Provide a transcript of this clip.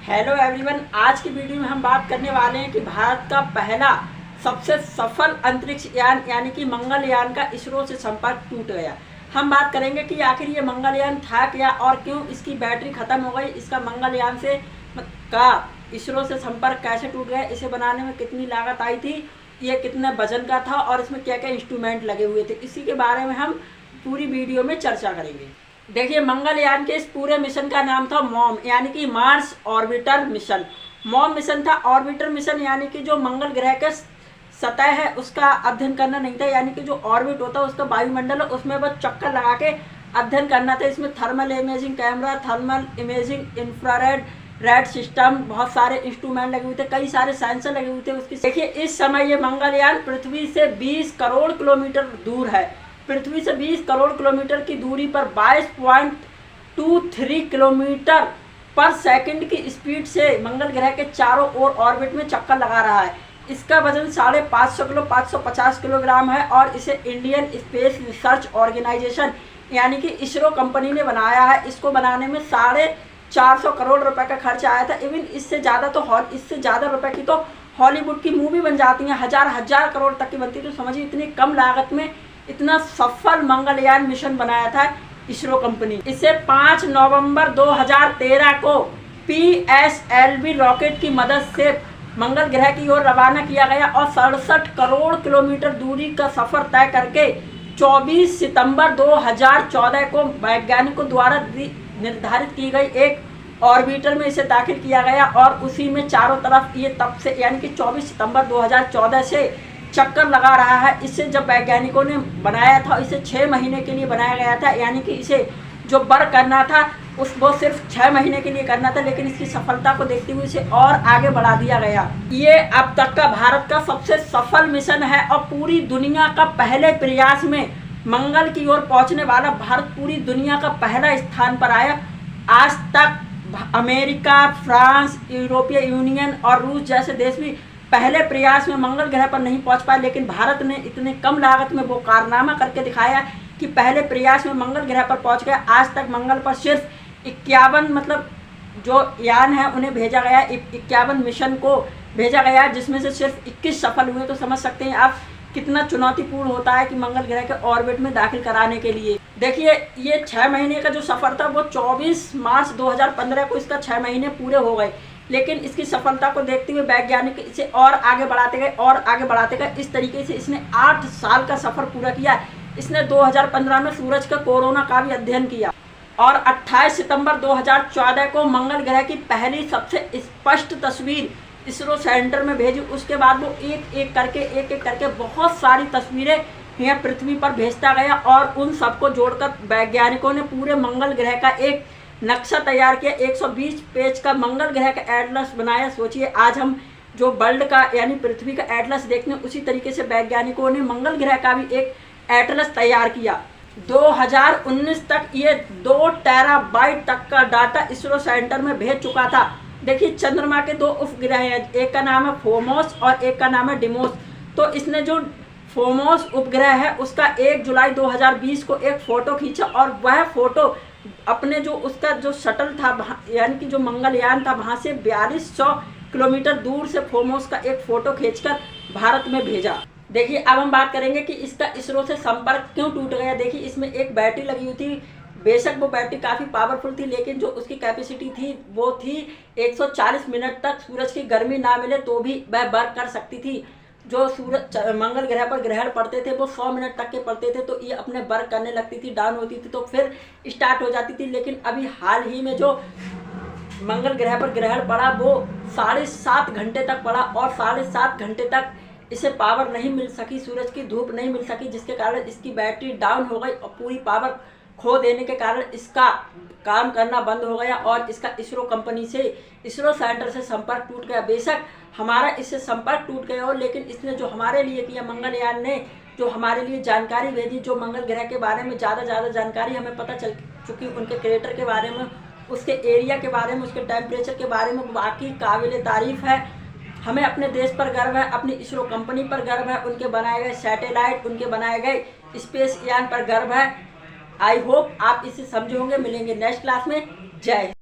Hello everyone, आज की video में हम बात करने वाले हैं कि भारत का पहला सबसे सफल अंतरिक्ष यान यानी कि मंगलयान का इसरो से संपर्क टूट गया। हम बात करेंगे कि आखिर ये मंगलयान था क्या और क्यों इसकी बैटरी खत्म हो गई, इसका मंगलयान से का इसरो से संपर्क कैसे टूट गया, इसे बनाने में कितनी लागत आई थी, ये कितने वजन का था और इसमें क्या क्या इंस्ट्रूमेंट लगे हुए थे, इसी के बारे में हम पूरी वीडियो में चर्चा करेंगे। देखिए, मंगलयान के इस पूरे मिशन का नाम था मॉम यानी कि Mars orbiter mission. Mom mission था। ऑर्बिटर मिशन यानी कि जो मंगल ग्रह के सतह है उसका अध्ययन करना नहीं था, यानी कि जो ऑर्बिट होता है उसका वायुमंडल है उसमें बस चक्कर लगा के अध्ययन करना था। इसमें thermal imaging camera, thermal imaging, infrared red system, बहुत सारे इंस्ट्रूमेंट लगे हुए थे, कई सारे सेंसर लगे हुए थे उसकी। देखिए, इस समय ये मंगलयान पृथ्वी से 20 करोड़ किलोमीटर दूर है। पृथ्वी से 20 करोड़ किलोमीटर की दूरी पर 22.23 किलोमीटर पर सेकंड की स्पीड से मंगल ग्रह के चारों ओर ऑर्बिट में चक्कर लगा रहा है। इसका वजन 550 किलो 550 किलोग्राम है और इसे इंडियन स्पेस रिसर्च ऑर्गेनाइजेशन यानी कि इसरो कंपनी ने बनाया है। इसको बनाने में 450 करोड़ रुपए का खर्च आया था। इवन इससे ज़्यादा रुपए की तो हॉलीवुड की मूवी बन जाती हैं, हजार करोड़ तक की बनती है। तो समझिए, इतनी कम लागत में इतना सफल मंगलयान मिशन बनाया था इसरो कंपनी। इसे 5 नवंबर 2013 को PSLV रॉकेट की मदद से मंगल ग्रह की ओर रवाना किया गया और 67 करोड़ किलोमीटर दूरी का सफर तय करके 24 सितंबर 2014 को वैज्ञानिकों द्वारा निर्धारित की गई एक ऑर्बिटर में इसे दाखिल किया गया और उसी में चारों तरफ ये तब से यानी कि 24 सितंबर 2014 से चक्कर लगा रहा है। इसे जब वैज्ञानिकों ने बनाया था, इसे 6 महीने के लिए बनाया गया था, यानी कि इसे जो वर्क करना था वो सिर्फ 6 महीने के लिए करना था, लेकिन इसकी सफलता को देखते हुए इसे और आगे बढ़ा दिया गया। ये अब तक का भारत का सबसे सफल मिशन है और पूरी दुनिया का पहले प्रयास में मंगल की ओर पहुंचने वाला भारत पूरी दुनिया का पहला स्थान पर आया। आज तक अमेरिका, फ्रांस, यूरोपीय यूनियन और रूस जैसे देश भी पहले प्रयास में मंगल ग्रह पर नहीं पहुंच पाए, लेकिन भारत ने इतने कम लागत में वो कारनामा करके दिखाया कि पहले प्रयास में मंगल ग्रह पर पहुंच गया। आज तक मंगल पर सिर्फ 51 जो यान है उन्हें भेजा गया, 51 मिशन को भेजा गया, जिसमें से सिर्फ 21 सफल हुए। तो समझ सकते हैं आप कितना चुनौतीपूर्ण होता है कि मंगल ग्रह के ऑर्बिट में दाखिल कराने के लिए। देखिए, ये 6 महीने का जो सफर था वो 24 मार्च 2015 को इसका 6 महीने पूरे हो गए, लेकिन इसकी सफलता को देखते हुए वैज्ञानिक इसे और आगे बढ़ाते गए। इस तरीके से इसने 8 साल का सफर पूरा किया। इसने 2015 में सूरज का कोरोना का भी अध्ययन किया और 28 सितंबर 2014 को मंगल ग्रह की पहली सबसे स्पष्ट तस्वीर इसरो सेंटर में भेजी। उसके बाद वो एक एक करके बहुत सारी तस्वीरें यहाँ पृथ्वी पर भेजता गया और उन सबको जोड़कर वैज्ञानिकों ने पूरे मंगल ग्रह का एक नक्शा तैयार किया। 120 पेज का मंगल ग्रह का एटलस बनाया। सोचिए, आज हम जो वर्ल्ड का यानी पृथ्वी का एटलस देखते हैं, उसी तरीके से वैज्ञानिकों ने मंगल ग्रह का भी एक एटलस तैयार किया। 2019 तक ये 2 टेराबाइट तक का डाटा इसरो सेंटर में भेज चुका था। देखिए, चंद्रमा के 2 उपग्रह हैं, एक का नाम है फोमोस और एक का नाम है डिमोस। तो इसने जो फोमोस उपग्रह है उसका 1 जुलाई 2020 को एक फ़ोटो खींचा और वह फ़ोटो अपने जो उसका जो शटल था यानी कि जो मंगलयान था वहाँ से 4200 किलोमीटर दूर से फोमोस का एक फ़ोटो खींचकर भारत में भेजा। देखिए, अब हम बात करेंगे कि इसका इसरो से संपर्क क्यों टूट गया। देखिए, इसमें एक बैटरी लगी हुई थी। बेशक वो बैटरी काफ़ी पावरफुल थी, लेकिन जो उसकी कैपेसिटी थी वो थी 140 मिनट तक सूरज की गर्मी ना मिले तो भी वह वर्क कर सकती थी। जो सूरज मंगल ग्रह पर ग्रहण पड़ते थे वो 100 मिनट तक के पड़ते थे, तो ये अपने वर्क करने लगती थी, डाउन होती थी तो फिर स्टार्ट हो जाती थी। लेकिन अभी हाल ही में जो मंगल ग्रह पर ग्रहण पड़ा वो 7.5 घंटे तक पड़ा और 7.5 घंटे तक इसे पावर नहीं मिल सकी, सूरज की धूप नहीं मिल सकी, जिसके कारण इसकी बैटरी डाउन हो गई और पूरी पावर खो देने के कारण इसका काम करना बंद हो गया और इसका इसरो कंपनी से, इसरो सेंटर से संपर्क टूट गया। बेशक हमारा इससे संपर्क टूट गया हो, लेकिन इसने जो हमारे लिए किया, मंगलयान ने जो हमारे लिए जानकारी भेजी, जो मंगल ग्रह के बारे में ज़्यादा जानकारी हमें पता चल चुकी, उनके क्रेटर के बारे में, उसके एरिया के बारे में, उसके टेम्परेचर के बारे में, वाकई काबिल तारीफ़ है। हमें अपने देश पर गर्व है, अपनी इसरो कंपनी पर गर्व है, उनके बनाए गए सैटेलाइट, उनके बनाए गए स्पेस यान पर गर्व है। आई होप आप इसे समझे होंगे। मिलेंगे नेक्स्ट क्लास में। जय हिंद।